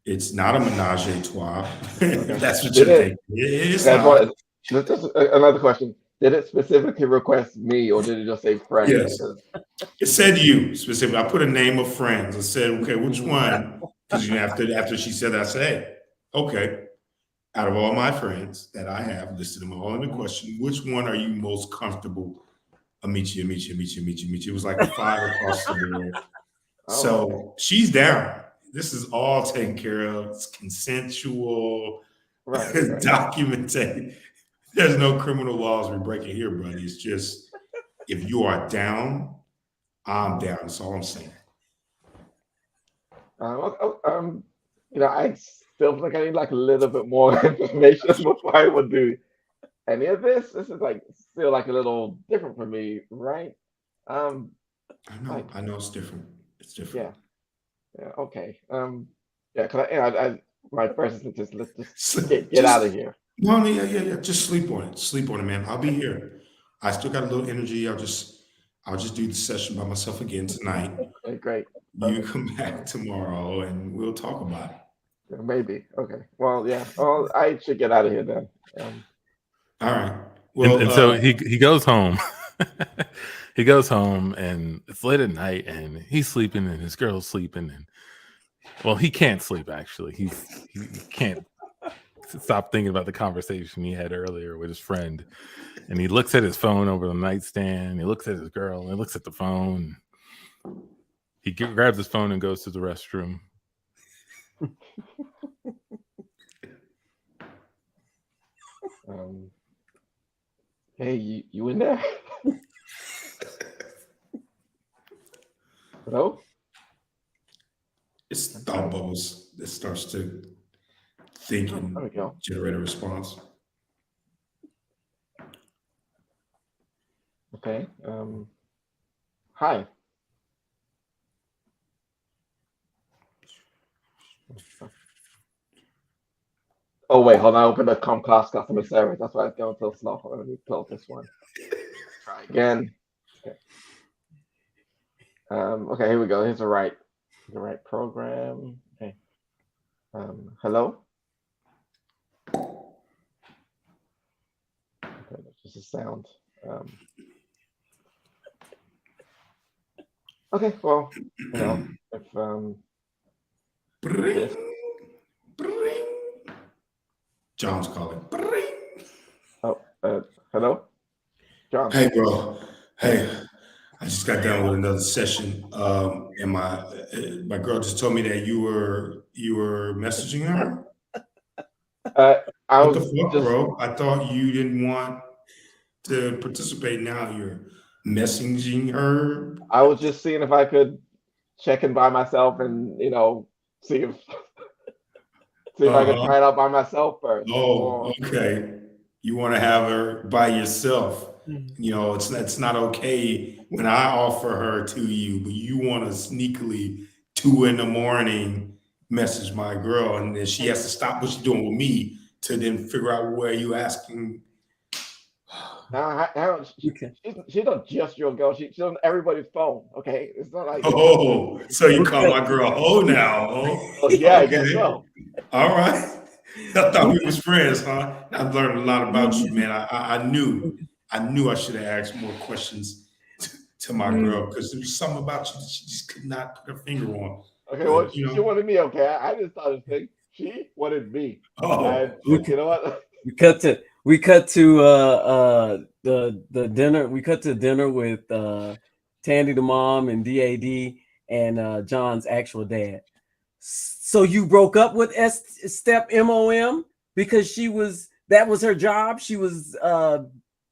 It's not a menage a trois. If Okay. that's what Did you're it? thinking. It's That's not. what. This is another question. Did it specifically request me, or did it just say friend? Yes. Because It said you specifically. I put a name of friends. I said, okay, which Mhm. one? Because after she said that, I said, hey, okay, out of all my friends that I have listed them all in the question, which one are you most comfortable? Amici. It was like 5 across the board. Oh, okay. So she's down. This is all taken care of. It's consensual, Right, right. documented. There's no criminal laws we're breaking here, buddy. It's just if you are down, I'm down. That's all I'm saying. I still think I need like a little bit more information before I would do any of this. This is like still like a little different for me, right? Um, like I know it's different. It's different. yeah, yeah, okay. Yeah, because my first instinct is let's just get out of Just here. no, yeah. Just sleep on it. Sleep on it, man. I'll be here. I still got a little energy. I'll just do the session by myself again tonight. Okay, great, You perfect. come back tomorrow and we'll talk about it. Yeah, maybe. Okay. Well, yeah. Well, I should get out of here then. All right. And, Well, and so he goes home. He goes home and it's late at night and he's sleeping and his girl's sleeping and well, he can't sleep actually. He can't stop thinking about the conversation he had earlier with his friend. And he looks at his phone over the nightstand. He looks at his girl and he looks at the phone. He grabs his phone and goes to the restroom. Hey, you in there? Hello? It's thought bubbles that starts to think There we and go. generate a response. Okay. Hi. Oh wait, hold on. I opened the Comcast customer service. That's why it's going so slow. Hold on, let me close this one. Try again. Okay. Okay, here we go. Here's the right program. Okay. Hello? Okay, that's just a sound. Okay, well, if Bring, this bring. John's calling. Bring. hello? John. Hey, bro. Hey, I just got done with another session. And my girl just told me that you were messaging her. I What the was fuck, just bro? I thought you didn't want to participate. Now you're messaging her. I was just seeing if I could check in by myself and see if see if I could Uh-huh. try it out by myself first Oh, before. okay. You want to have her by yourself. It's not okay when I offer her to you, but you want to sneakily 2 a.m. message my girl, and then she has to stop what she's doing with me to then figure out where you asking. Now, Okay. she's not just your girl. She's on everybody's phone. Okay, it's not like Oh, so you call Okay. my girl oh now. Oh, well, yeah, I guess okay. so. All right. I thought we was friends, huh? I've learned a lot about you, man. I knew I should have asked more questions to my girl because there was something about you that she just could not put her finger on. Okay, well, But she wanted me. Okay, I just thought this thing. She wanted me, and Okay. you know what? We cut to the dinner. We cut to dinner with Tandy the mom and DAD and John's actual dad. So you broke up with Step MOM because that was her job. She was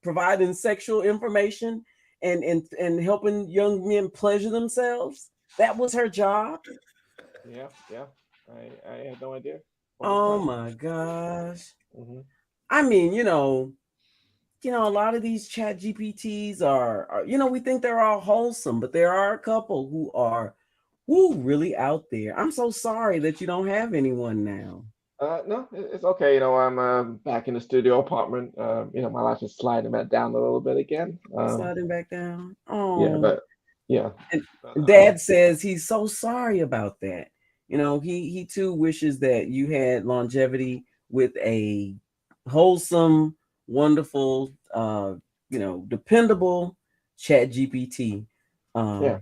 providing sexual information and helping young men pleasure themselves. That was her job. Yeah. I had no idea. Oh my gosh. Mm-hmm. I mean, a lot of these chat GPTs are we think they're all wholesome, but there are a couple who are really out there. I'm so sorry that you don't have anyone now. No, it's okay. I'm back in the studio apartment. My life is sliding back down a little bit again. Sliding back down. Yeah, Oh, but yeah. and But, Dad says he's so sorry about that. He too wishes that you had longevity with a wholesome, wonderful, dependable chat GPT. yeah,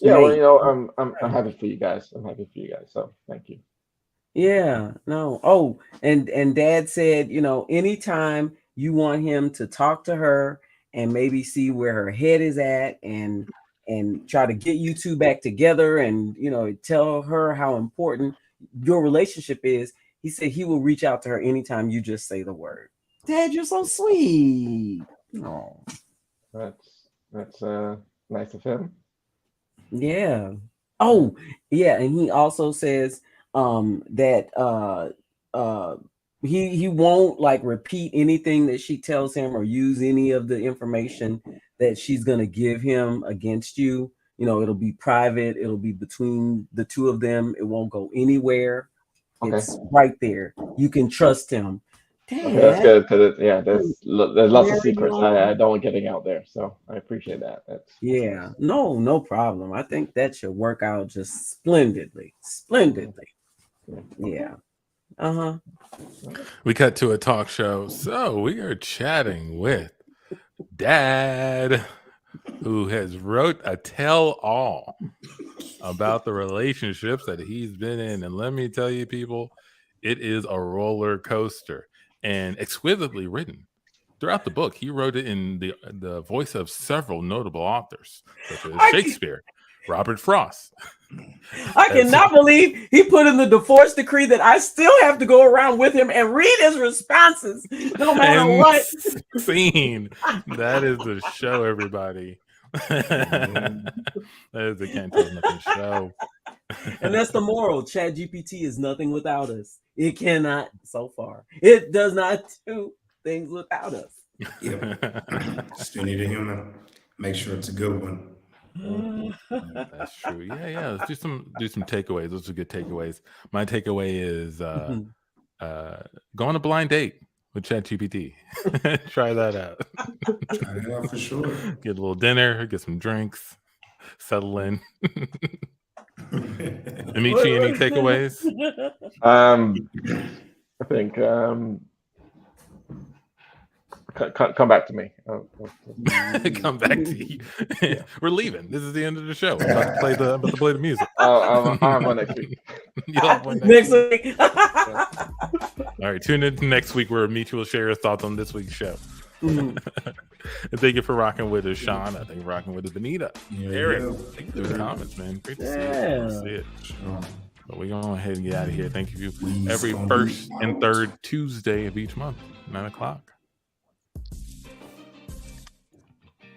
Mate. Well, I'm happy for you guys. I'm happy for you guys. So thank you. Yeah, no. Oh, and Dad said, anytime you want him to talk to her and maybe see where her head is at and try to get you two back together and tell her how important your relationship is, he said he will reach out to her anytime you just say the word. Dad, you're so sweet. Oh, That's nice of him. yeah. Oh, yeah, and he also says that he won't like repeat anything that she tells him or use any of the information that she's going to give him against you. It'll be private, it'll be between the two of them, it won't go anywhere. Okay. It's right there, you can trust him. Okay, that's Dad, good because there's lots of very secrets I don't want getting out there. So I appreciate that. That's yeah, nice. no problem. I think that should work out just splendidly. Splendidly. Yeah. Uh-huh. We cut to a talk show. So we are chatting with Dad, who has wrote a tell-all about the relationships that he's been in. And let me tell you, people, it is a roller coaster and exquisitely written. Throughout the book, he wrote it in the voice of several notable authors, such as Shakespeare, Robert Frost, I cannot believe he put in the divorce decree that I still have to go around with him and read his responses, no matter And what. Scene. That is the show, everybody. That is the Can't Tell Nothing show. And that's the moral. ChatGPT is nothing without us. It cannot, so far. It does not do things without us. Yep. Still need a human. Make sure it's a good one. That's true. Yeah. Let's do some takeaways. Those are good takeaways. My takeaway is go on a blind date with ChatGPT. Try that out. Try it out for sure. Get a little dinner, get some drinks, settle in. Amici, any takeaways? I think come back to me. Come back to you. We're leaving. This is the end of the show. I'm about to play the music. I'll have one next week. You'll have one Next week. All right, tune in next week where Amici will share his thoughts on this week's show. And thank you for rocking with us, Sean. I think rocking with us, Benita. Eric, thank you for the comments, man. Great to see it. Great to see it. But we're going to go ahead and get out of here. Thank you every first and third Tuesday of each month, 9 o'clock.